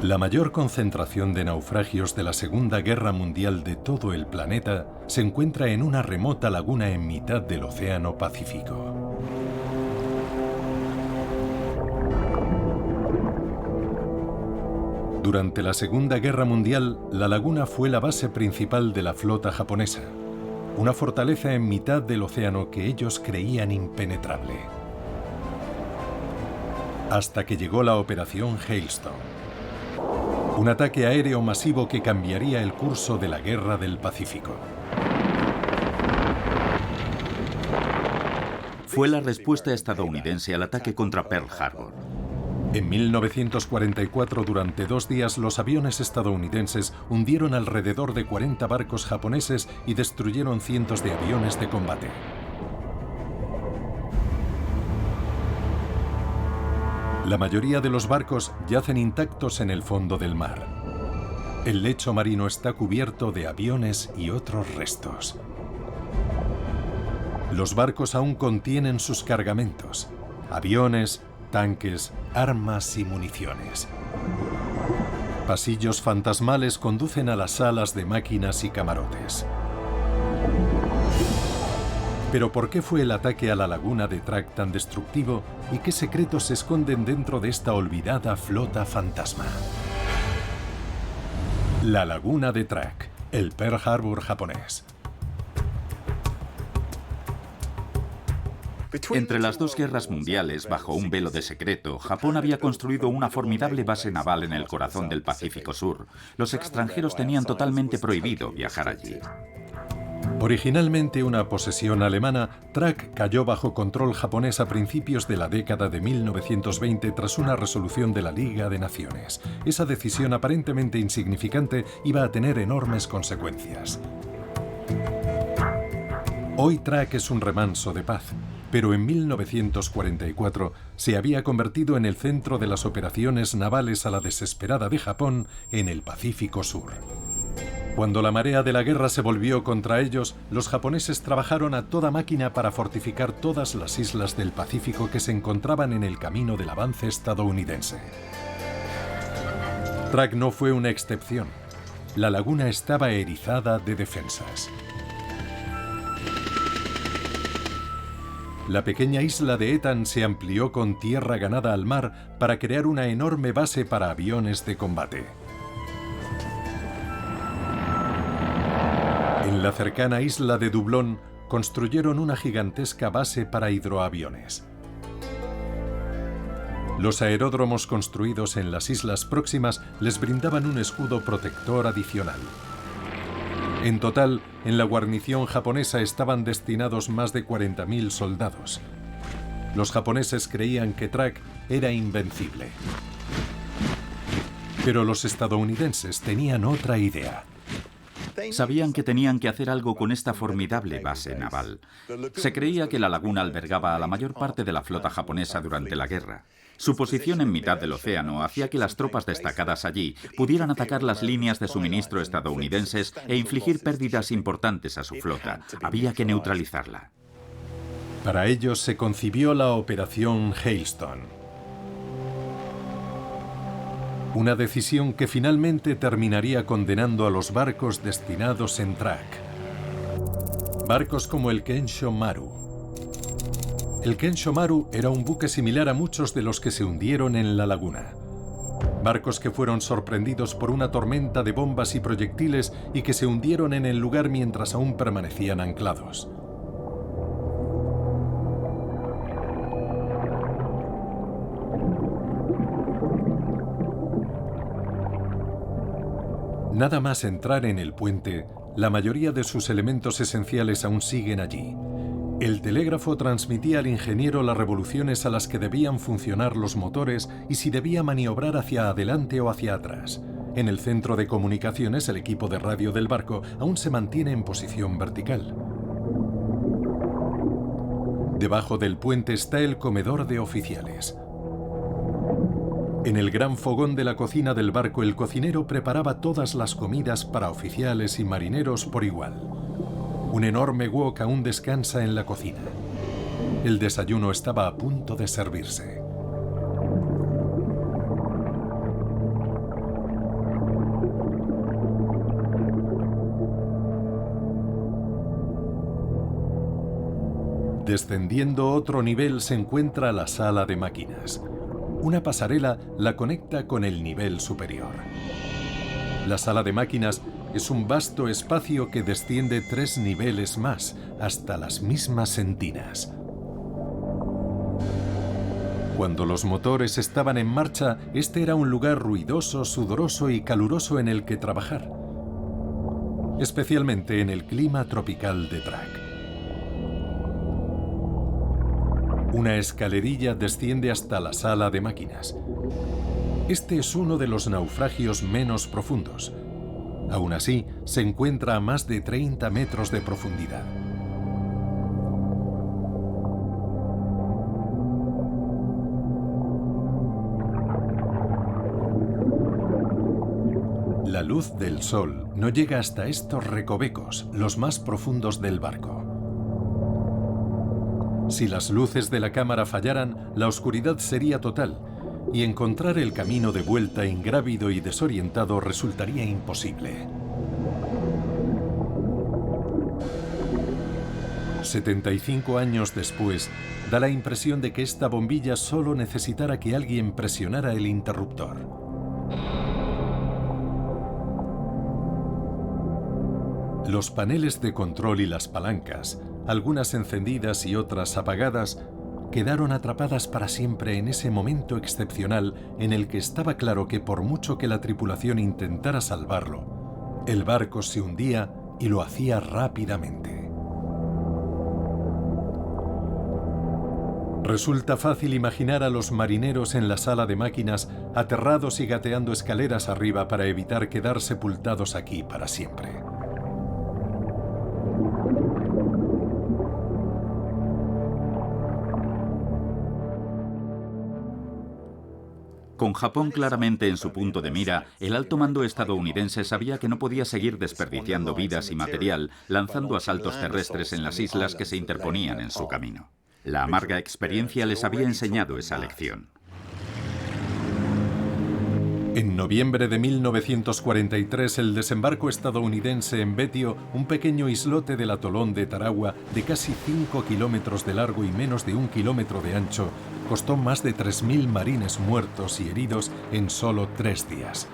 La mayor concentración de naufragios de la Segunda Guerra Mundial de todo el planeta se encuentra en una remota laguna en mitad del Océano Pacífico. Durante la Segunda Guerra Mundial, la laguna fue la base principal de la flota japonesa, una fortaleza en mitad del océano que ellos creían impenetrable. Hasta que llegó la Operación Hailstone. Un ataque aéreo masivo que cambiaría el curso de la Guerra del Pacífico. Fue la respuesta estadounidense al ataque contra Pearl Harbor. En 1944, durante 2 días, los aviones estadounidenses hundieron alrededor de 40 barcos japoneses y destruyeron cientos de aviones de combate. La mayoría de los barcos yacen intactos en el fondo del mar. El lecho marino está cubierto de aviones y otros restos. Los barcos aún contienen sus cargamentos: aviones, tanques, armas y municiones. Pasillos fantasmales conducen a las salas de máquinas y camarotes. Pero ¿por qué fue el ataque a la laguna de Truk tan destructivo y qué secretos se esconden dentro de esta olvidada flota fantasma? La laguna de Truk, el Pearl Harbor japonés. Entre las 2 guerras mundiales, bajo un velo de secreto, Japón había construido una formidable base naval en el corazón del Pacífico Sur. Los extranjeros tenían totalmente prohibido viajar allí. Originalmente una posesión alemana, Truk cayó bajo control japonés a principios de la década de 1920 tras una resolución de la Liga de Naciones. Esa decisión aparentemente insignificante iba a tener enormes consecuencias. Hoy Truk es un remanso de paz, pero en 1944 se había convertido en el centro de las operaciones navales a la desesperada de Japón en el Pacífico Sur. Cuando la marea de la guerra se volvió contra ellos, los japoneses trabajaron a toda máquina para fortificar todas las islas del Pacífico que se encontraban en el camino del avance estadounidense. Truk no fue una excepción. La laguna estaba erizada de defensas. La pequeña isla de Etan se amplió con tierra ganada al mar para crear una enorme base para aviones de combate. En la cercana isla de Dublón construyeron una gigantesca base para hidroaviones. Los aeródromos construidos en las islas próximas les brindaban un escudo protector adicional. En total, en la guarnición japonesa estaban destinados más de 40.000 soldados. Los japoneses creían que Truk era invencible. Pero los estadounidenses tenían otra idea. Sabían que tenían que hacer algo con esta formidable base naval. Se creía que la laguna albergaba a la mayor parte de la flota japonesa durante la guerra. Su posición en mitad del océano hacía que las tropas destacadas allí pudieran atacar las líneas de suministro estadounidenses e infligir pérdidas importantes a su flota. Había que neutralizarla. Para ello se concibió la Operación Hailstone. Una decisión que finalmente terminaría condenando a los barcos destinados en Truk. Barcos como el Kensho Maru. El Kensho Maru era un buque similar a muchos de los que se hundieron en la laguna. Barcos que fueron sorprendidos por una tormenta de bombas y proyectiles y que se hundieron en el lugar mientras aún permanecían anclados. Nada más entrar en el puente, la mayoría de sus elementos esenciales aún siguen allí. El telégrafo transmitía al ingeniero las revoluciones a las que debían funcionar los motores y si debía maniobrar hacia adelante o hacia atrás. En el centro de comunicaciones, el equipo de radio del barco aún se mantiene en posición vertical. Debajo del puente está el comedor de oficiales. En el gran fogón de la cocina del barco, el cocinero preparaba todas las comidas para oficiales y marineros por igual. Un enorme wok aún descansa en la cocina. El desayuno estaba a punto de servirse. Descendiendo otro nivel se encuentra la sala de máquinas. Una pasarela la conecta con el nivel superior. La sala de máquinas es un vasto espacio que desciende 3 niveles más, hasta las mismas entinas. Cuando los motores estaban en marcha, este era un lugar ruidoso, sudoroso y caluroso en el que trabajar, especialmente en el clima tropical de Drag. Una escalerilla desciende hasta la sala de máquinas. Este es uno de los naufragios menos profundos. Aún así, se encuentra a más de 30 metros de profundidad. La luz del sol no llega hasta estos recovecos, los más profundos del barco. Si las luces de la cámara fallaran, la oscuridad sería total, y encontrar el camino de vuelta ingrávido y desorientado resultaría imposible. 75 años después, da la impresión de que esta bombilla solo necesitara que alguien presionara el interruptor. Los paneles de control y las palancas, algunas encendidas y otras apagadas, quedaron atrapadas para siempre en ese momento excepcional en el que estaba claro que por mucho que la tripulación intentara salvarlo, el barco se hundía y lo hacía rápidamente. Resulta fácil imaginar a los marineros en la sala de máquinas aterrados y gateando escaleras arriba para evitar quedar sepultados aquí para siempre. Con Japón claramente en su punto de mira, el alto mando estadounidense sabía que no podía seguir desperdiciando vidas y material lanzando asaltos terrestres en las islas que se interponían en su camino. La amarga experiencia les había enseñado esa lección. En noviembre de 1943, el desembarco estadounidense en Betio, un pequeño islote del atolón de Tarawa de casi 5 kilómetros de largo y menos de 1 kilómetro de ancho, costó más de 3.000 marines muertos y heridos en solo 3 días.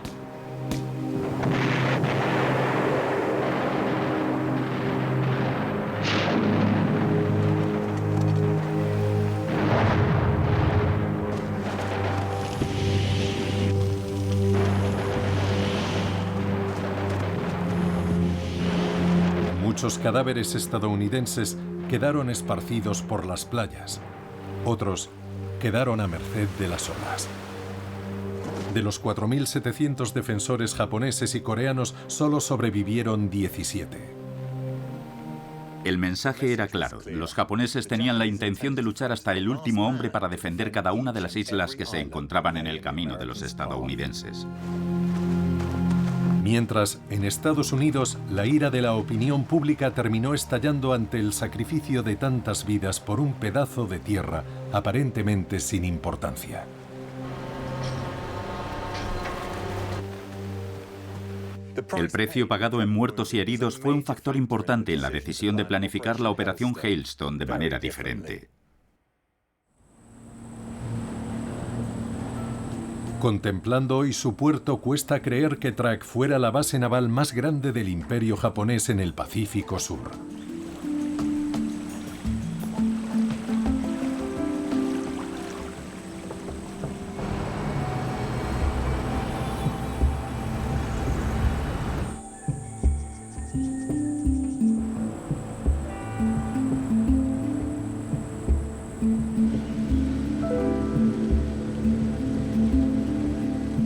Muchos cadáveres estadounidenses quedaron esparcidos por las playas. Otros quedaron a merced de las olas. De los 4.700 defensores japoneses y coreanos, solo sobrevivieron 17. El mensaje era claro. Los japoneses tenían la intención de luchar hasta el último hombre para defender cada una de las islas que se encontraban en el camino de los estadounidenses. Mientras, en Estados Unidos, la ira de la opinión pública terminó estallando ante el sacrificio de tantas vidas por un pedazo de tierra aparentemente sin importancia. El precio pagado en muertos y heridos fue un factor importante en la decisión de planificar la operación Hailstone de manera diferente. Contemplando hoy su puerto, cuesta creer que Truk fuera la base naval más grande del Imperio japonés en el Pacífico Sur.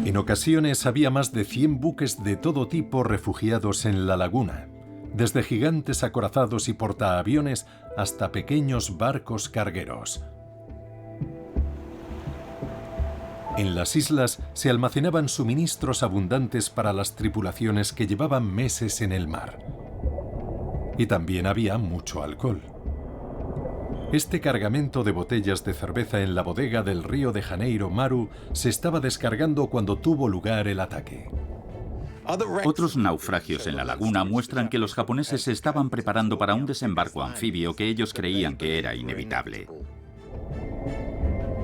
En ocasiones había más de 100 buques de todo tipo refugiados en la laguna, desde gigantes acorazados y portaaviones hasta pequeños barcos cargueros. En las islas se almacenaban suministros abundantes para las tripulaciones que llevaban meses en el mar. Y también había mucho alcohol. Este cargamento de botellas de cerveza en la bodega del Río de Janeiro Maru se estaba descargando cuando tuvo lugar el ataque. Otros naufragios en la laguna muestran que los japoneses se estaban preparando para un desembarco anfibio que ellos creían que era inevitable.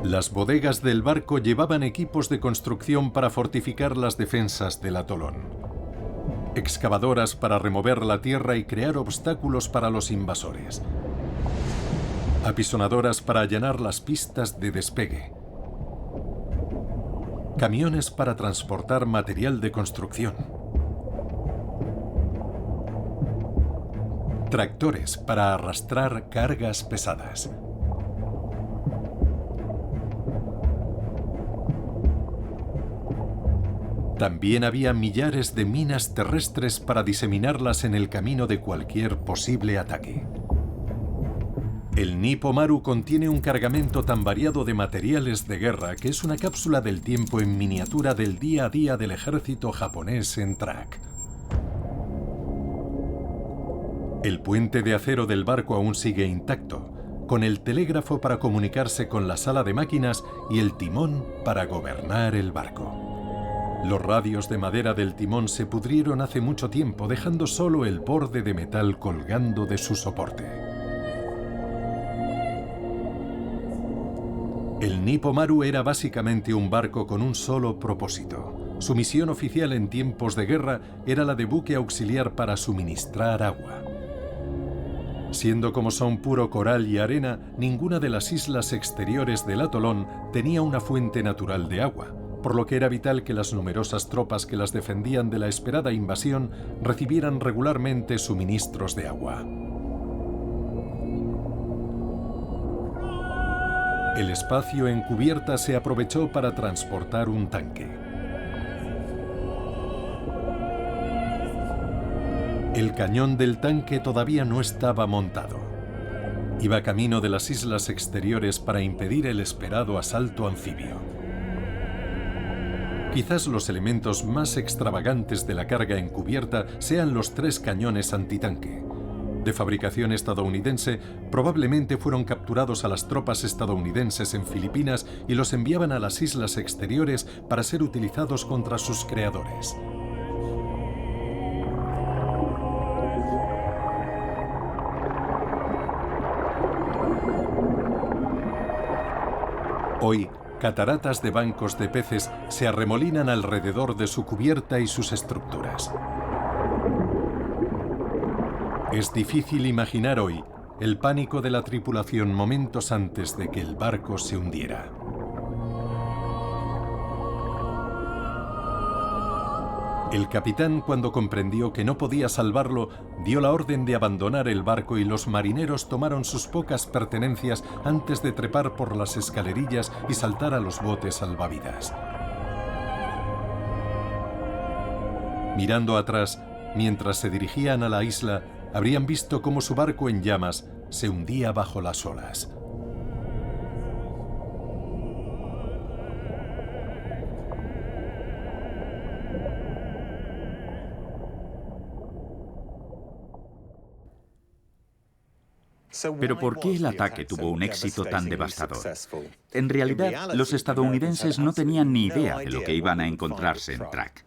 Las bodegas del barco llevaban equipos de construcción para fortificar las defensas del atolón. Excavadoras para remover la tierra y crear obstáculos para los invasores. Apisonadoras para allanar las pistas de despegue. Camiones para transportar material de construcción. Tractores para arrastrar cargas pesadas. También había millares de minas terrestres para diseminarlas en el camino de cualquier posible ataque. El Nippo Maru contiene un cargamento tan variado de materiales de guerra que es una cápsula del tiempo en miniatura del día a día del ejército japonés en Truk. El puente de acero del barco aún sigue intacto, con el telégrafo para comunicarse con la sala de máquinas y el timón para gobernar el barco. Los radios de madera del timón se pudrieron hace mucho tiempo, dejando solo el borde de metal colgando de su soporte. El Nippo Maru era básicamente un barco con un solo propósito. Su misión oficial en tiempos de guerra era la de buque auxiliar para suministrar agua. Siendo como son puro coral y arena, ninguna de las islas exteriores del atolón tenía una fuente natural de agua, por lo que era vital que las numerosas tropas que las defendían de la esperada invasión recibieran regularmente suministros de agua. El espacio en cubierta se aprovechó para transportar un tanque. El cañón del tanque todavía no estaba montado. Iba camino de las islas exteriores para impedir el esperado asalto anfibio. Quizás los elementos más extravagantes de la carga encubierta sean los 3 cañones antitanque. De fabricación estadounidense, probablemente fueron capturados a las tropas estadounidenses en Filipinas y los enviaban a las islas exteriores para ser utilizados contra sus creadores. Hoy, cataratas de bancos de peces se arremolinan alrededor de su cubierta y sus estructuras. Es difícil imaginar hoy el pánico de la tripulación momentos antes de que el barco se hundiera. El capitán, cuando comprendió que no podía salvarlo, dio la orden de abandonar el barco y los marineros tomaron sus pocas pertenencias antes de trepar por las escalerillas y saltar a los botes salvavidas. Mirando atrás, mientras se dirigían a la isla, habrían visto cómo su barco en llamas se hundía bajo las olas. Pero ¿por qué el ataque tuvo un éxito tan devastador? En realidad, los estadounidenses no tenían ni idea de lo que iban a encontrarse en Truk.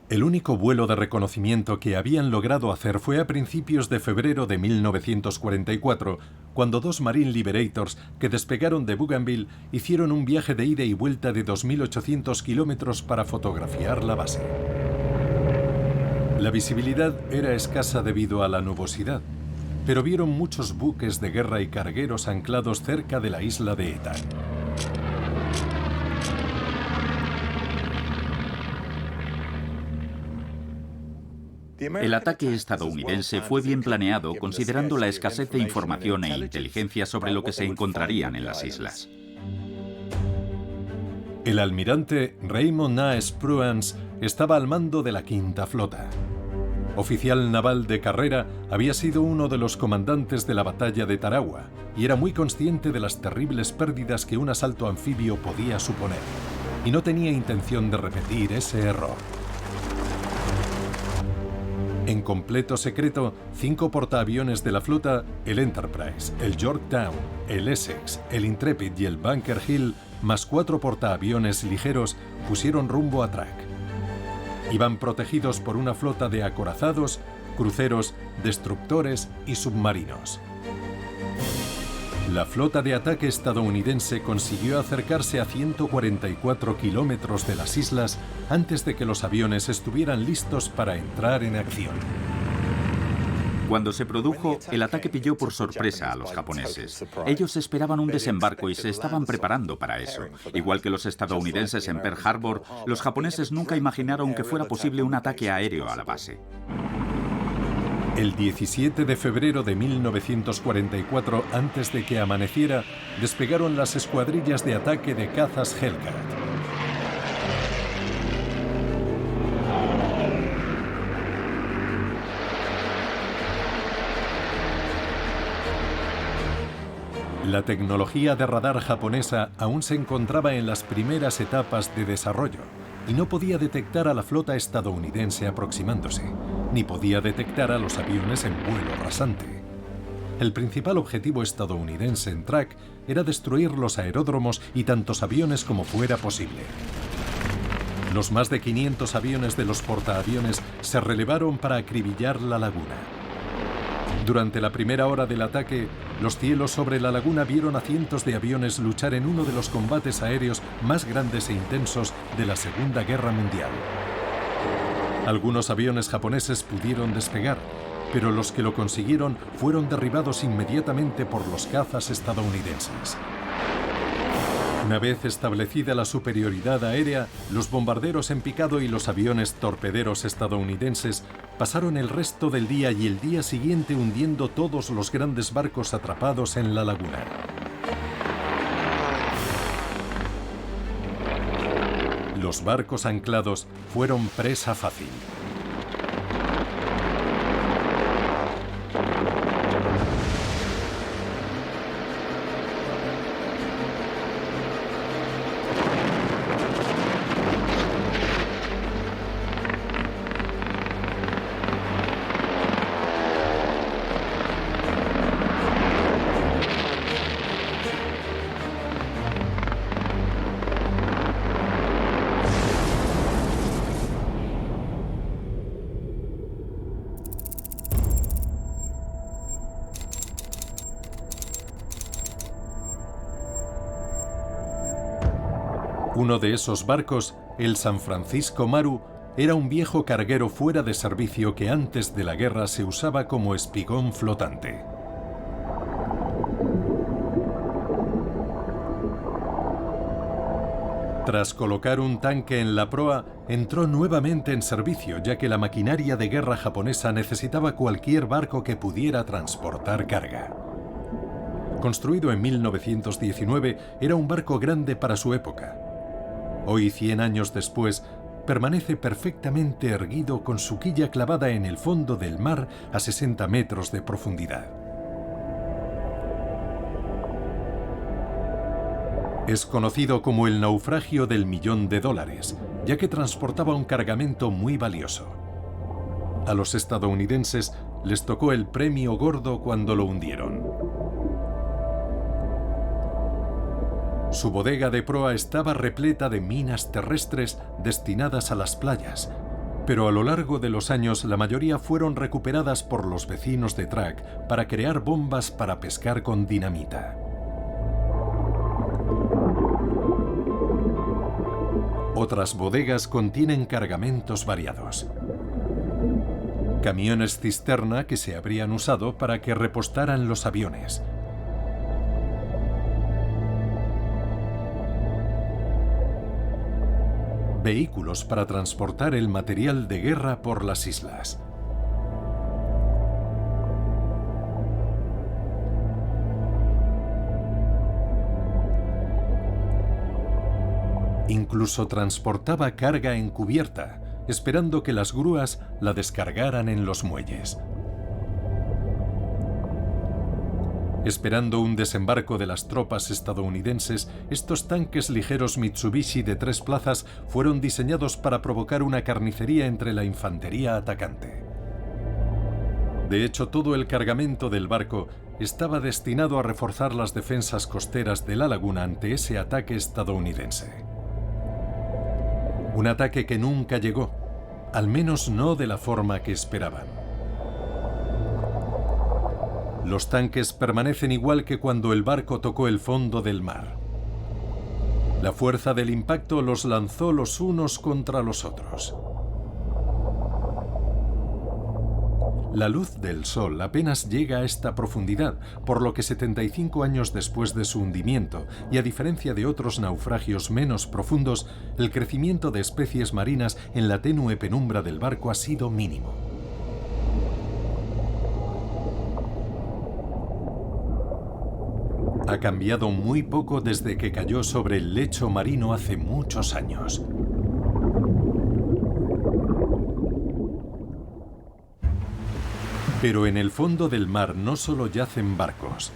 El único vuelo de reconocimiento que habían logrado hacer fue a principios de febrero de 1944, cuando 2 Marine Liberators que despegaron de Bougainville hicieron un viaje de ida y vuelta de 2.800 kilómetros para fotografiar la base. La visibilidad era escasa debido a la nubosidad, pero vieron muchos buques de guerra y cargueros anclados cerca de la isla de Eta. El ataque estadounidense fue bien planeado considerando la escasez de información e inteligencia sobre lo que se encontrarían en las islas. El almirante Raymond Naes Pruans estaba al mando de la Quinta Flota. Oficial naval de carrera, había sido uno de los comandantes de la batalla de Tarawa y era muy consciente de las terribles pérdidas que un asalto anfibio podía suponer, y no tenía intención de repetir ese error. En completo secreto, 5 portaaviones de la flota, el Enterprise, el Yorktown, el Essex, el Intrepid y el Bunker Hill, más 4 portaaviones ligeros, pusieron rumbo a Truk. Iban protegidos por una flota de acorazados, cruceros, destructores y submarinos. La flota de ataque estadounidense consiguió acercarse a 144 kilómetros de las islas antes de que los aviones estuvieran listos para entrar en acción. Cuando se produjo, el ataque pilló por sorpresa a los japoneses. Ellos esperaban un desembarco y se estaban preparando para eso. Igual que los estadounidenses en Pearl Harbor, los japoneses nunca imaginaron que fuera posible un ataque aéreo a la base. El 17 de febrero de 1944, antes de que amaneciera, despegaron las escuadrillas de ataque de cazas Hellcat. La tecnología de radar japonesa aún se encontraba en las primeras etapas de desarrollo y no podía detectar a la flota estadounidense aproximándose, ni podía detectar a los aviones en vuelo rasante. El principal objetivo estadounidense en Track era destruir los aeródromos y tantos aviones como fuera posible. Los más de 500 aviones de los portaaviones se relevaron para acribillar la laguna. Durante la primera hora del ataque, los cielos sobre la laguna vieron a cientos de aviones luchar en uno de los combates aéreos más grandes e intensos de la Segunda Guerra Mundial. Algunos aviones japoneses pudieron despegar, pero los que lo consiguieron fueron derribados inmediatamente por los cazas estadounidenses. Una vez establecida la superioridad aérea, los bombarderos en picado y los aviones torpederos estadounidenses pasaron el resto del día y el día siguiente hundiendo todos los grandes barcos atrapados en la laguna. Los barcos anclados fueron presa fácil. Uno de esos barcos, el San Francisco Maru, era un viejo carguero fuera de servicio que antes de la guerra se usaba como espigón flotante. Tras colocar un tanque en la proa, entró nuevamente en servicio, ya que la maquinaria de guerra japonesa necesitaba cualquier barco que pudiera transportar carga. Construido en 1919, era un barco grande para su época. Hoy, 100 años después, permanece perfectamente erguido con su quilla clavada en el fondo del mar a 60 metros de profundidad. Es conocido como el naufragio del $1.000.000, ya que transportaba un cargamento muy valioso. A los estadounidenses les tocó el premio gordo cuando lo hundieron. Su bodega de proa estaba repleta de minas terrestres destinadas a las playas, pero a lo largo de los años la mayoría fueron recuperadas por los vecinos de Track para crear bombas para pescar con dinamita. Otras bodegas contienen cargamentos variados. Camiones cisterna que se habrían usado para que repostaran los aviones. Vehículos para transportar el material de guerra por las islas. Incluso transportaba carga encubierta, esperando que las grúas la descargaran en los muelles. Esperando un desembarco de las tropas estadounidenses, estos tanques ligeros Mitsubishi de 3 plazas fueron diseñados para provocar una carnicería entre la infantería atacante. De hecho, todo el cargamento del barco estaba destinado a reforzar las defensas costeras de la laguna ante ese ataque estadounidense. Un ataque que nunca llegó, al menos no de la forma que esperaban. Los tanques permanecen igual que cuando el barco tocó el fondo del mar. La fuerza del impacto los lanzó los unos contra los otros. La luz del sol apenas llega a esta profundidad, por lo que 75 años después de su hundimiento, y a diferencia de otros naufragios menos profundos, el crecimiento de especies marinas en la tenue penumbra del barco ha sido mínimo. Ha cambiado muy poco desde que cayó sobre el lecho marino hace muchos años. Pero en el fondo del mar no solo yacen barcos.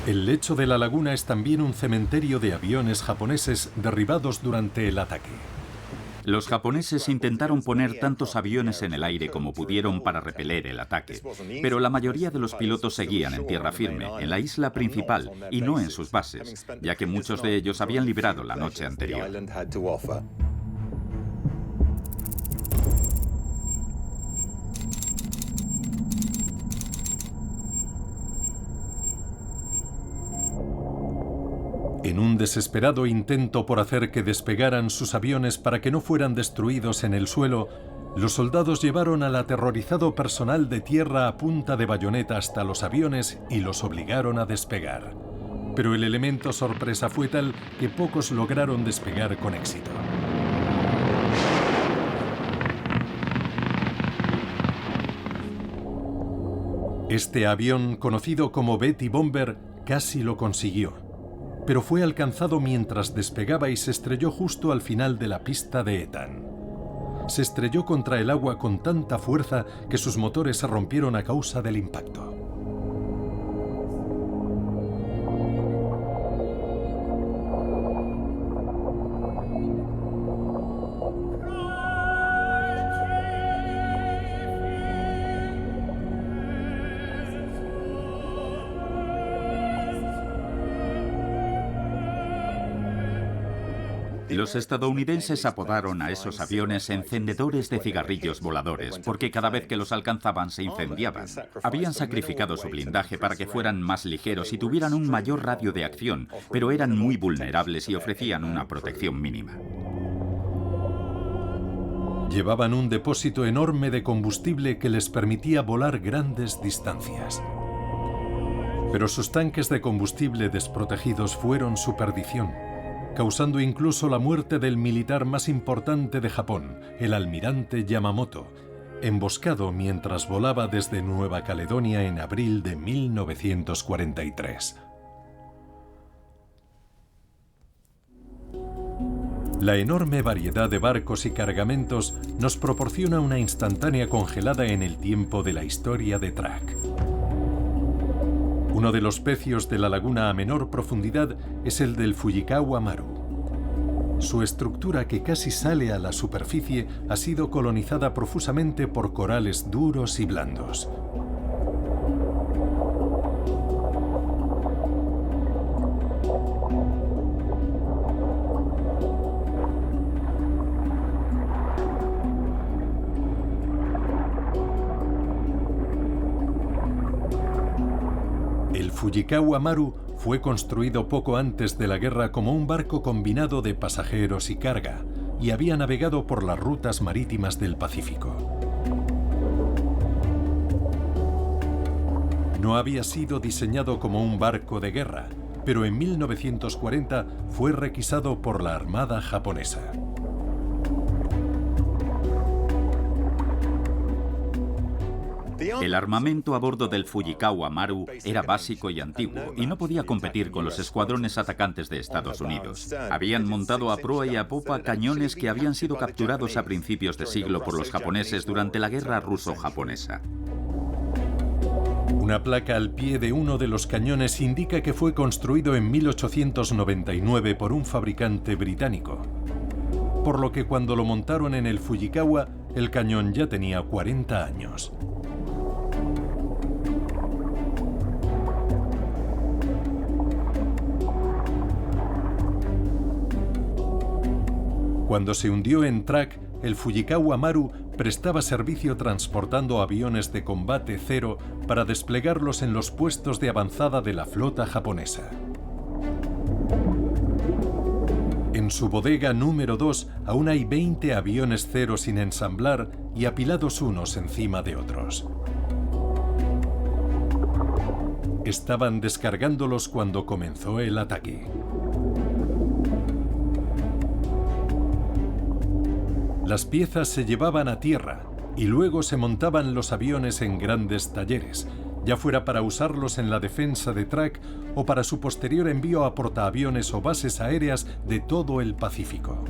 El lecho de la laguna es también un cementerio de aviones japoneses derribados durante el ataque. Los japoneses intentaron poner tantos aviones en el aire como pudieron para repeler el ataque, pero la mayoría de los pilotos seguían en tierra firme, en la isla principal y no en sus bases, ya que muchos de ellos habían librado la noche anterior. En un desesperado intento por hacer que despegaran sus aviones para que no fueran destruidos en el suelo, los soldados llevaron al aterrorizado personal de tierra a punta de bayoneta hasta los aviones y los obligaron a despegar. Pero el elemento sorpresa fue tal que pocos lograron despegar con éxito. Este avión, conocido como Betty Bomber, casi lo consiguió, pero fue alcanzado mientras despegaba y se estrelló justo al final de la pista de Etán. Se estrelló contra el agua con tanta fuerza que sus motores se rompieron a causa del impacto. Los estadounidenses apodaron a esos aviones encendedores de cigarrillos voladores, porque cada vez que los alcanzaban se incendiaban. Habían sacrificado su blindaje para que fueran más ligeros y tuvieran un mayor radio de acción, pero eran muy vulnerables y ofrecían una protección mínima. Llevaban un depósito enorme de combustible que les permitía volar grandes distancias. Pero sus tanques de combustible desprotegidos fueron su perdición, causando incluso la muerte del militar más importante de Japón, el almirante Yamamoto, emboscado mientras volaba desde Nueva Caledonia en abril de 1943. La enorme variedad de barcos y cargamentos nos proporciona una instantánea congelada en el tiempo de la historia de Truk. Uno de los pecios de la laguna a menor profundidad es el del Fujikawa Maru. Su estructura, que casi sale a la superficie, ha sido colonizada profusamente por corales duros y blandos. El Fujikawa Maru fue construido poco antes de la guerra como un barco combinado de pasajeros y carga, y había navegado por las rutas marítimas del Pacífico. No había sido diseñado como un barco de guerra, pero en 1940 fue requisado por la Armada japonesa. El armamento a bordo del Fujikawa Maru era básico y antiguo y no podía competir con los escuadrones atacantes de Estados Unidos. Habían montado a proa y a popa cañones que habían sido capturados a principios de siglo por los japoneses durante la guerra ruso-japonesa. Una placa al pie de uno de los cañones indica que fue construido en 1899 por un fabricante británico, por lo que cuando lo montaron en el Fujikawa, el cañón ya tenía 40 años. Cuando se hundió en Truk, el Fujikawa Maru prestaba servicio transportando aviones de combate cero para desplegarlos en los puestos de avanzada de la flota japonesa. En su bodega número 2 aún hay 20 aviones cero sin ensamblar y apilados unos encima de otros. Estaban descargándolos cuando comenzó el ataque. Las piezas se llevaban a tierra y luego se montaban los aviones en grandes talleres, ya fuera para usarlos en la defensa de Truk o para su posterior envío a portaaviones o bases aéreas de todo el Pacífico.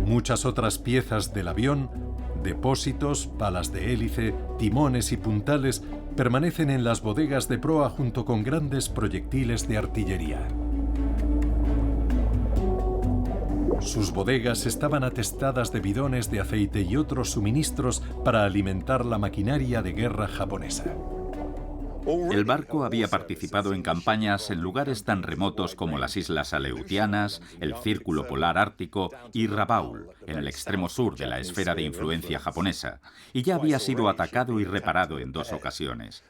Muchas otras piezas del avión, depósitos, palas de hélice, timones y puntales, permanecen en las bodegas de proa junto con grandes proyectiles de artillería. Sus bodegas estaban atestadas de bidones de aceite y otros suministros para alimentar la maquinaria de guerra japonesa. El barco había participado en campañas en lugares tan remotos como las Islas Aleutianas, el Círculo Polar Ártico y Rabaul, en el extremo sur de la esfera de influencia japonesa, y ya había sido atacado y reparado en 2 ocasiones.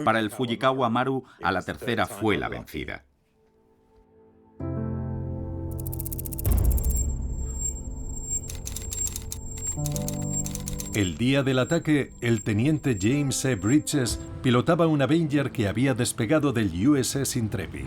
Para el Fujikawa Maru, a la tercera fue la vencida. El día del ataque, el teniente James E. Bridges pilotaba un Avenger que había despegado del USS Intrepid.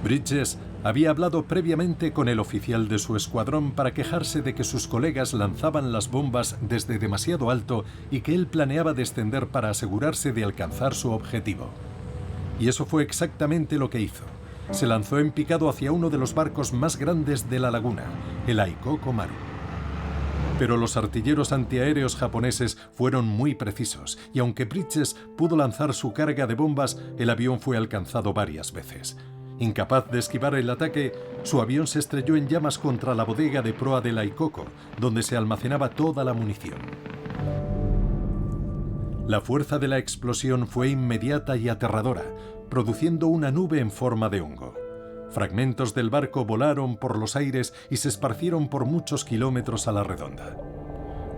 Bridges había hablado previamente con el oficial de su escuadrón para quejarse de que sus colegas lanzaban las bombas desde demasiado alto y que él planeaba descender para asegurarse de alcanzar su objetivo. Y eso fue exactamente lo que hizo. Se lanzó en picado hacia uno de los barcos más grandes de la laguna, el Aikoko Maru. Pero los artilleros antiaéreos japoneses fueron muy precisos y aunque Bridges pudo lanzar su carga de bombas, el avión fue alcanzado varias veces. Incapaz de esquivar el ataque, su avión se estrelló en llamas contra la bodega de proa del Aikoko, donde se almacenaba toda la munición. La fuerza de la explosión fue inmediata y aterradora, produciendo una nube en forma de hongo. Fragmentos del barco volaron por los aires y se esparcieron por muchos kilómetros a la redonda.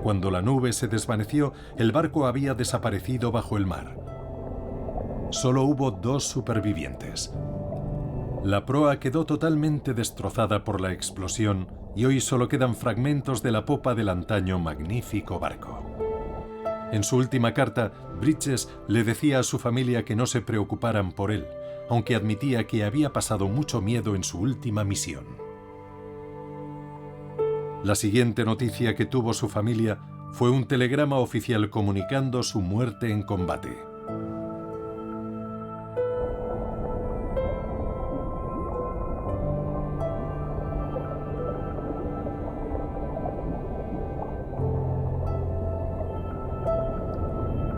Cuando la nube se desvaneció, el barco había desaparecido bajo el mar. Solo hubo 2 supervivientes. La proa quedó totalmente destrozada por la explosión y hoy solo quedan fragmentos de la popa del antaño magnífico barco. En su última carta, Bridges le decía a su familia que no se preocuparan por él, aunque admitía que había pasado mucho miedo en su última misión. La siguiente noticia que tuvo su familia fue un telegrama oficial comunicando su muerte en combate.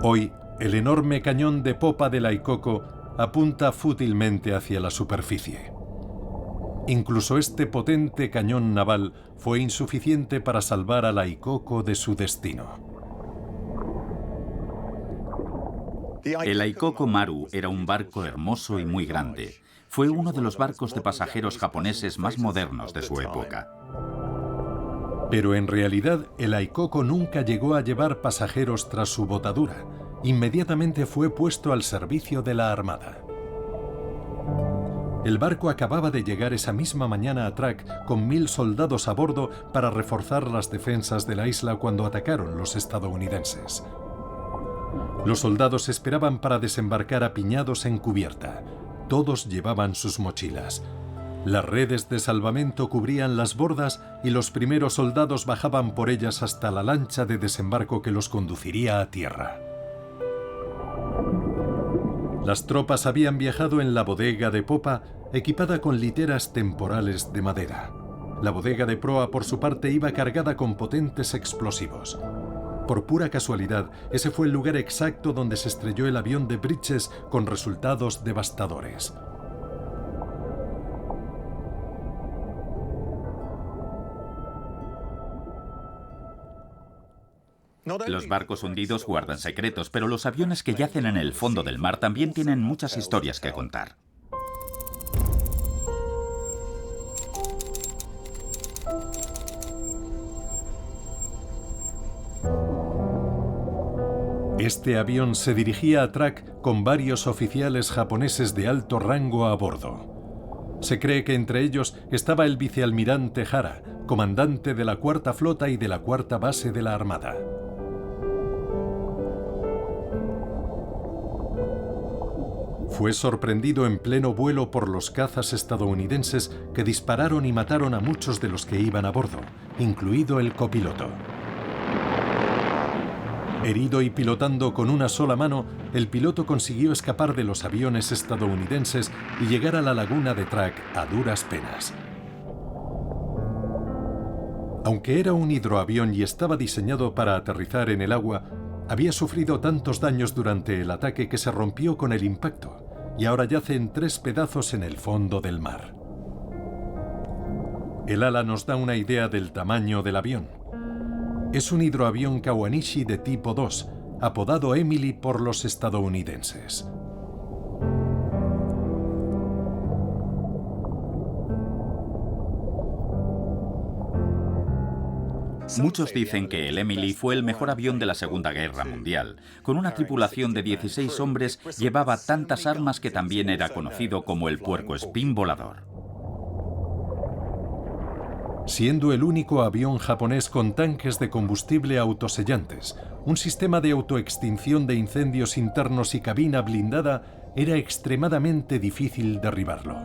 Hoy, el enorme cañón de popa del Aikoko apunta fútilmente hacia la superficie. Incluso este potente cañón naval fue insuficiente para salvar al Aikoko de su destino. El Aikoko Maru era un barco hermoso y muy grande. Fue uno de los barcos de pasajeros japoneses más modernos de su época. Pero en realidad, el Aikoko nunca llegó a llevar pasajeros tras su botadura. Inmediatamente fue puesto al servicio de la Armada. El barco acababa de llegar esa misma mañana a Truk con 1000 soldados a bordo para reforzar las defensas de la isla cuando atacaron los estadounidenses. Los soldados esperaban para desembarcar apiñados en cubierta. Todos llevaban sus mochilas. Las redes de salvamento cubrían las bordas y los primeros soldados bajaban por ellas hasta la lancha de desembarco que los conduciría a tierra. Las tropas habían viajado en la bodega de popa, equipada con literas temporales de madera. La bodega de proa, por su parte, iba cargada con potentes explosivos. Por pura casualidad, ese fue el lugar exacto donde se estrelló el avión de Bridges con resultados devastadores. Los barcos hundidos guardan secretos, pero los aviones que yacen en el fondo del mar también tienen muchas historias que contar. Este avión se dirigía a Track con varios oficiales japoneses de alto rango a bordo. Se cree que entre ellos estaba el vicealmirante Hara, comandante de la Cuarta Flota y de la Cuarta Base de la Armada. Fue sorprendido en pleno vuelo por los cazas estadounidenses que dispararon y mataron a muchos de los que iban a bordo, incluido el copiloto. Herido y pilotando con una sola mano, el piloto consiguió escapar de los aviones estadounidenses y llegar a la laguna de Track a duras penas. Aunque era un hidroavión y estaba diseñado para aterrizar en el agua, había sufrido tantos daños durante el ataque que se rompió con el impacto y ahora yace en 3 pedazos en el fondo del mar. El ala nos da una idea del tamaño del avión. Es un hidroavión Kawanishi de tipo 2, apodado Emily por los estadounidenses. Muchos dicen que el Emily fue el mejor avión de la Segunda Guerra Mundial. Con una tripulación de 16 hombres, llevaba tantas armas que también era conocido como el puercoespín volador. Siendo el único avión japonés con tanques de combustible autosellantes, un sistema de autoextinción de incendios internos y cabina blindada, era extremadamente difícil derribarlo.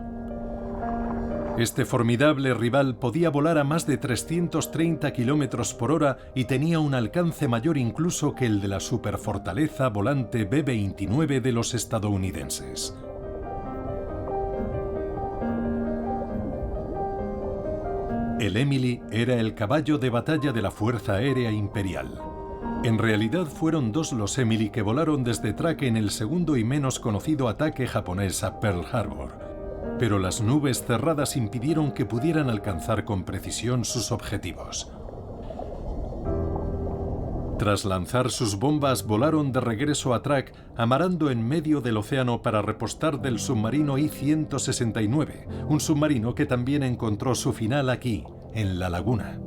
Este formidable rival podía volar a más de 330 km por hora y tenía un alcance mayor incluso que el de la superfortaleza volante B-29 de los estadounidenses. El Emily era el caballo de batalla de la Fuerza Aérea Imperial. En realidad fueron 2 los Emily que volaron desde Track en el segundo y menos conocido ataque japonés a Pearl Harbor. Pero las nubes cerradas impidieron que pudieran alcanzar con precisión sus objetivos. Tras lanzar sus bombas, volaron de regreso a Track, amarrando en medio del océano para repostar del submarino I-169, un submarino que también encontró su final aquí, en la laguna.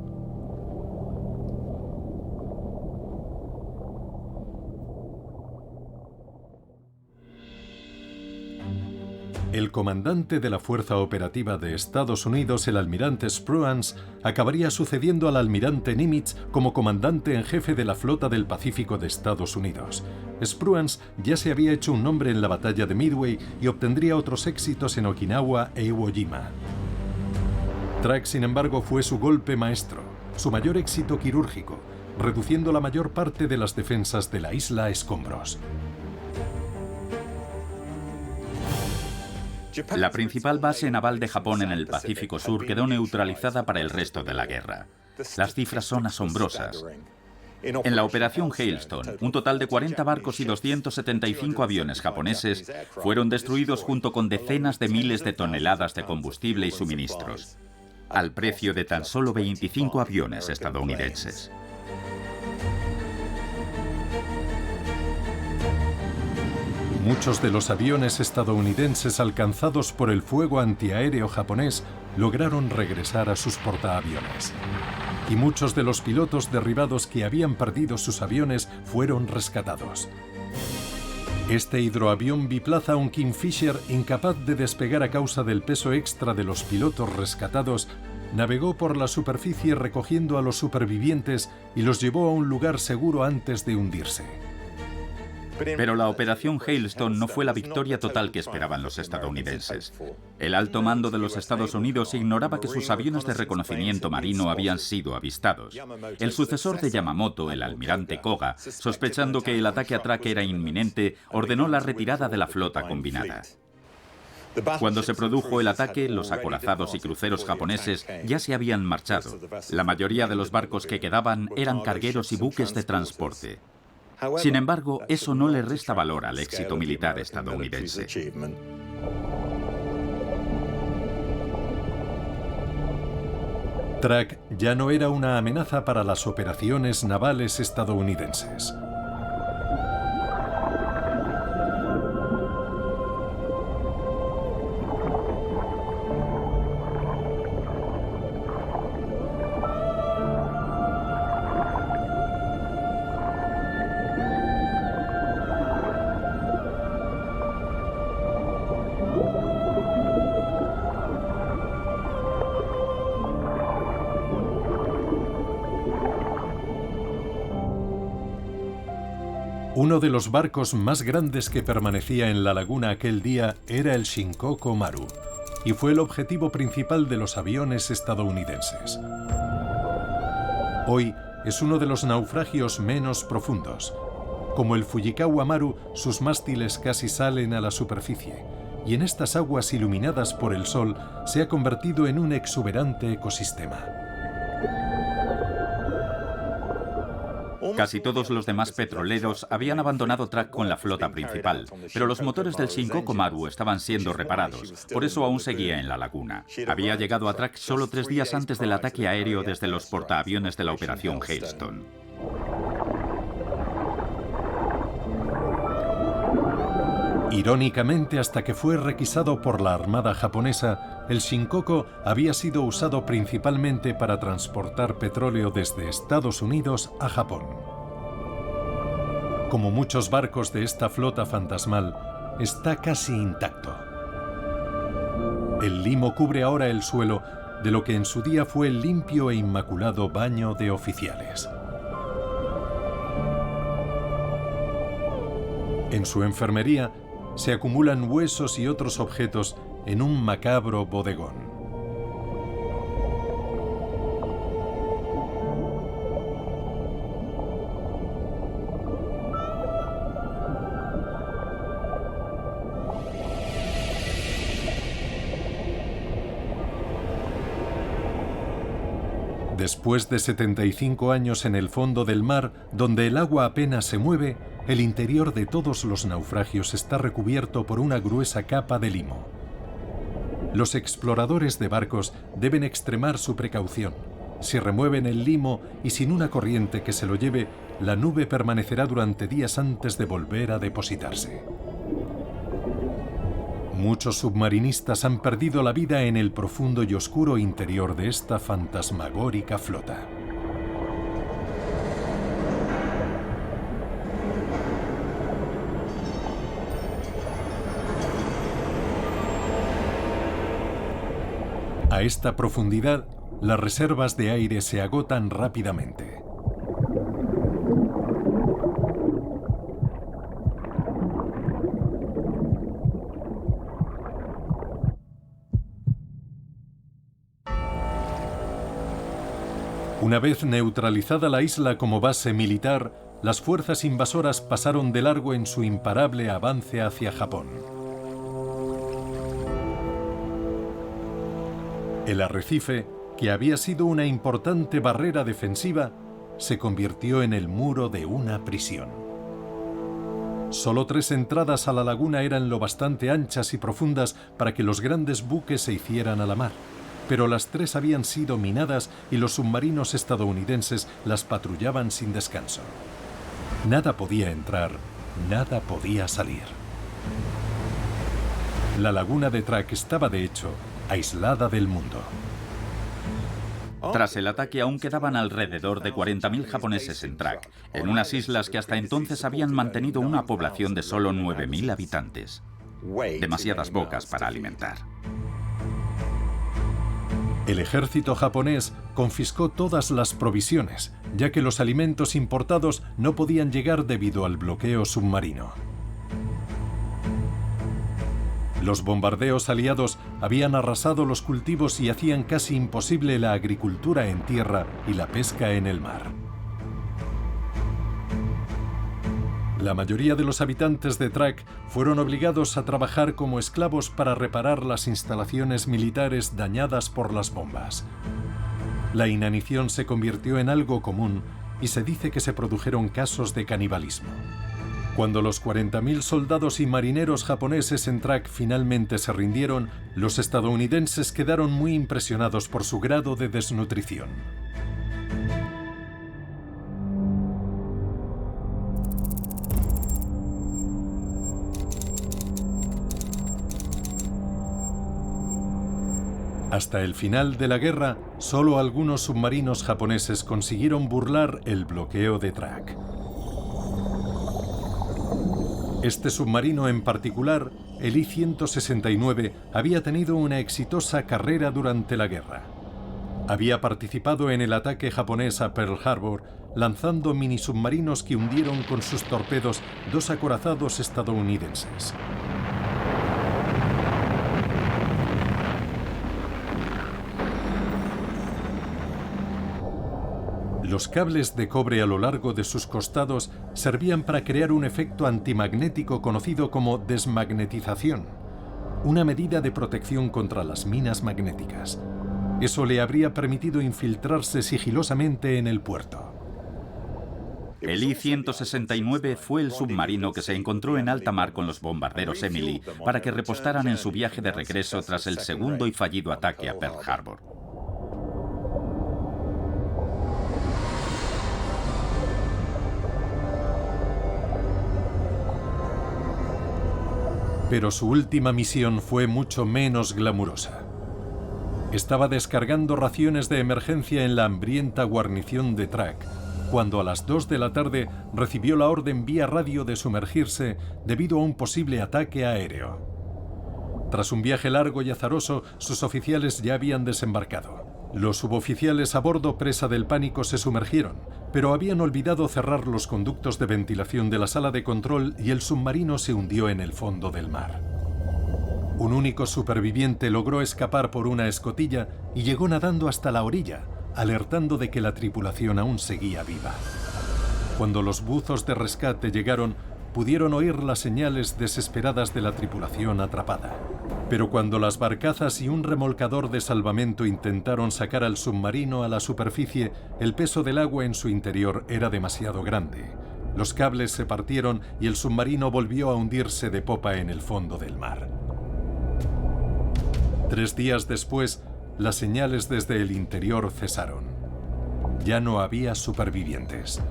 El comandante de la Fuerza Operativa de Estados Unidos, el almirante Spruance, acabaría sucediendo al almirante Nimitz como comandante en jefe de la Flota del Pacífico de Estados Unidos. Spruance ya se había hecho un nombre en la batalla de Midway y obtendría otros éxitos en Okinawa e Iwo Jima. Track, sin embargo, fue su golpe maestro, su mayor éxito quirúrgico, reduciendo la mayor parte de las defensas de la isla a escombros. La principal base naval de Japón en el Pacífico Sur quedó neutralizada para el resto de la guerra. Las cifras son asombrosas. En la operación Hailstone, un total de 40 barcos y 275 aviones japoneses fueron destruidos junto con decenas de miles de toneladas de combustible y suministros, al precio de tan solo 25 aviones estadounidenses. Muchos de los aviones estadounidenses alcanzados por el fuego antiaéreo japonés lograron regresar a sus portaaviones. Y muchos de los pilotos derribados que habían perdido sus aviones fueron rescatados. Este hidroavión biplaza, un Kingfisher incapaz de despegar a causa del peso extra de los pilotos rescatados, navegó por la superficie recogiendo a los supervivientes y los llevó a un lugar seguro antes de hundirse. Pero la operación Hailstone no fue la victoria total que esperaban los estadounidenses. El alto mando de los Estados Unidos ignoraba que sus aviones de reconocimiento marino habían sido avistados. El sucesor de Yamamoto, el almirante Koga, sospechando que el ataque a Track era inminente, ordenó la retirada de la flota combinada. Cuando se produjo el ataque, los acorazados y cruceros japoneses ya se habían marchado. La mayoría de los barcos que quedaban eran cargueros y buques de transporte. Sin embargo, eso no le resta valor al éxito militar estadounidense. Track ya no era una amenaza para las operaciones navales estadounidenses. Uno de los barcos más grandes que permanecía en la laguna aquel día era el Shinkoku Maru, y fue el objetivo principal de los aviones estadounidenses. Hoy es uno de los naufragios menos profundos. Como el Fujikawa Maru, sus mástiles casi salen a la superficie, y en estas aguas iluminadas por el sol se ha convertido en un exuberante ecosistema. Casi todos los demás petroleros habían abandonado Track con la flota principal, pero los motores del Shinkoku Maru estaban siendo reparados, por eso aún seguía en la laguna. Había llegado a Track solo 3 días antes del ataque aéreo desde los portaaviones de la Operación Hailstone. Irónicamente, hasta que fue requisado por la Armada japonesa, el Shinkoku había sido usado principalmente para transportar petróleo desde Estados Unidos a Japón. Como muchos barcos de esta flota fantasmal, está casi intacto. El limo cubre ahora el suelo de lo que en su día fue el limpio e inmaculado baño de oficiales. En su enfermería se acumulan huesos y otros objetos en un macabro bodegón. Después de 75 años en el fondo del mar, donde el agua apenas se mueve, el interior de todos los naufragios está recubierto por una gruesa capa de limo. Los exploradores de barcos deben extremar su precaución. Si remueven el limo y sin una corriente que se lo lleve, la nube permanecerá durante días antes de volver a depositarse. Muchos submarinistas han perdido la vida en el profundo y oscuro interior de esta fantasmagórica flota. A esta profundidad, las reservas de aire se agotan rápidamente. Una vez neutralizada la isla como base militar, las fuerzas invasoras pasaron de largo en su imparable avance hacia Japón. El arrecife, que había sido una importante barrera defensiva, se convirtió en el muro de una prisión. Solo 3 entradas a la laguna eran lo bastante anchas y profundas para que los grandes buques se hicieran a la mar, pero las 3 habían sido minadas y los submarinos estadounidenses las patrullaban sin descanso. Nada podía entrar, nada podía salir. La laguna de Track estaba, de hecho, aislada del mundo. Tras el ataque aún quedaban alrededor de 40.000 japoneses en Track, en unas islas que hasta entonces habían mantenido una población de solo 9.000 habitantes. Demasiadas bocas para alimentar. El ejército japonés confiscó todas las provisiones, ya que los alimentos importados no podían llegar debido al bloqueo submarino. Los bombardeos aliados habían arrasado los cultivos y hacían casi imposible la agricultura en tierra y la pesca en el mar. La mayoría de los habitantes de Track fueron obligados a trabajar como esclavos para reparar las instalaciones militares dañadas por las bombas. La inanición se convirtió en algo común y se dice que se produjeron casos de canibalismo. Cuando los 40.000 soldados y marineros japoneses en Track finalmente se rindieron, los estadounidenses quedaron muy impresionados por su grado de desnutrición. Hasta el final de la guerra, solo algunos submarinos japoneses consiguieron burlar el bloqueo de Track. Este submarino en particular, el I-169, había tenido una exitosa carrera durante la guerra. Había participado en el ataque japonés a Pearl Harbor, lanzando minisubmarinos que hundieron con sus torpedos 2 acorazados estadounidenses. Los cables de cobre a lo largo de sus costados servían para crear un efecto antimagnético conocido como desmagnetización, una medida de protección contra las minas magnéticas. Eso le habría permitido infiltrarse sigilosamente en el puerto. El I-169 fue el submarino que se encontró en alta mar con los bombarderos Emily para que repostaran en su viaje de regreso tras el segundo y fallido ataque a Pearl Harbor. Pero su última misión fue mucho menos glamurosa. Estaba descargando raciones de emergencia en la hambrienta guarnición de Track, cuando a las 2 de la tarde recibió la orden vía radio de sumergirse debido a un posible ataque aéreo. Tras un viaje largo y azaroso, sus oficiales ya habían desembarcado. Los suboficiales a bordo, presa del pánico, se sumergieron, pero habían olvidado cerrar los conductos de ventilación de la sala de control y el submarino se hundió en el fondo del mar. Un único superviviente logró escapar por una escotilla y llegó nadando hasta la orilla, alertando de que la tripulación aún seguía viva. Cuando los buzos de rescate llegaron, pudieron oír las señales desesperadas de la tripulación atrapada. Pero cuando las barcazas y un remolcador de salvamento intentaron sacar al submarino a la superficie, el peso del agua en su interior era demasiado grande. Los cables se partieron y el submarino volvió a hundirse de popa en el fondo del mar. 3 días después, las señales desde el interior cesaron. Ya no había supervivientes.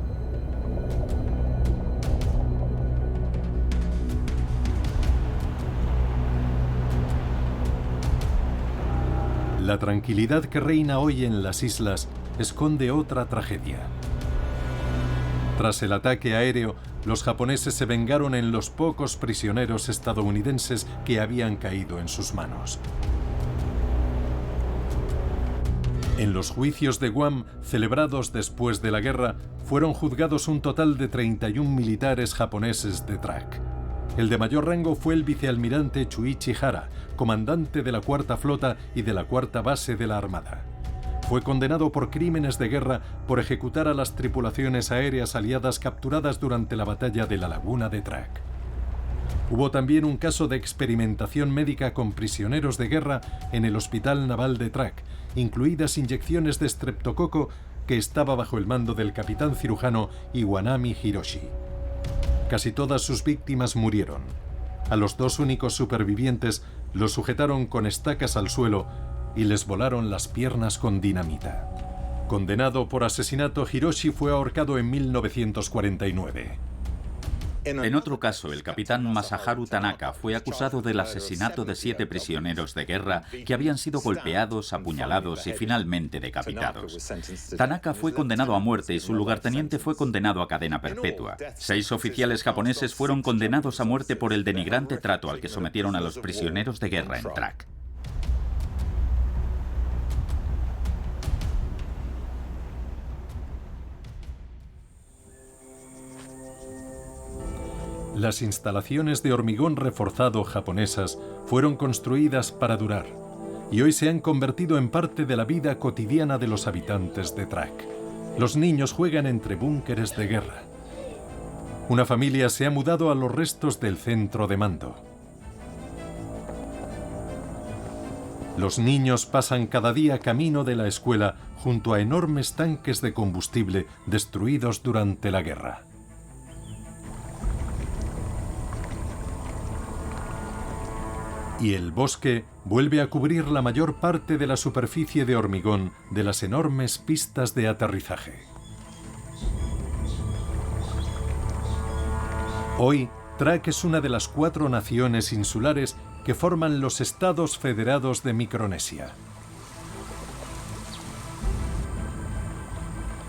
La tranquilidad que reina hoy en las islas esconde otra tragedia. Tras el ataque aéreo, los japoneses se vengaron en los pocos prisioneros estadounidenses que habían caído en sus manos. En los juicios de Guam, celebrados después de la guerra, fueron juzgados un total de 31 militares japoneses de Track. El de mayor rango fue el vicealmirante Chuichi Hara, comandante de la 4ª Flota y de la 4ª Base de la Armada. Fue condenado por crímenes de guerra por ejecutar a las tripulaciones aéreas aliadas capturadas durante la batalla de la Laguna de Track. Hubo también un caso de experimentación médica con prisioneros de guerra en el Hospital Naval de Track, incluidas inyecciones de estreptococo que estaba bajo el mando del capitán cirujano Iwanami Hiroshi. Casi todas sus víctimas murieron. A los 2 únicos supervivientes los sujetaron con estacas al suelo y les volaron las piernas con dinamita. Condenado por asesinato, Hiroshi fue ahorcado en 1949. En otro caso, el capitán Masaharu Tanaka fue acusado del asesinato de 7 prisioneros de guerra que habían sido golpeados, apuñalados y finalmente decapitados. Tanaka fue condenado a muerte y su lugarteniente fue condenado a cadena perpetua. 6 oficiales japoneses fueron condenados a muerte por el denigrante trato al que sometieron a los prisioneros de guerra en Track. Las instalaciones de hormigón reforzado japonesas fueron construidas para durar y hoy se han convertido en parte de la vida cotidiana de los habitantes de Track. Los niños juegan entre búnkeres de guerra. Una familia se ha mudado a los restos del centro de mando. Los niños pasan cada día camino de la escuela junto a enormes tanques de combustible destruidos durante la guerra. Y el bosque vuelve a cubrir la mayor parte de la superficie de hormigón de las enormes pistas de aterrizaje. Hoy, Track es una de las 4 naciones insulares que forman los Estados Federados de Micronesia.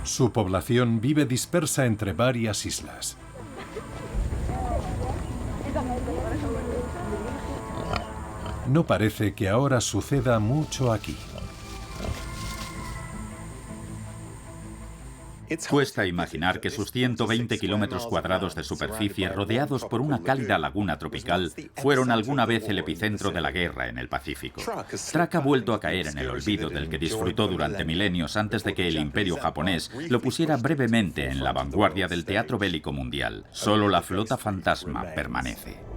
Su población vive dispersa entre varias islas. No parece que ahora suceda mucho aquí. Cuesta imaginar que sus 120 kilómetros cuadrados de superficie, rodeados por una cálida laguna tropical, fueron alguna vez el epicentro de la guerra en el Pacífico. Truk ha vuelto a caer en el olvido del que disfrutó durante milenios antes de que el imperio japonés lo pusiera brevemente en la vanguardia del teatro bélico mundial. Solo la flota fantasma permanece.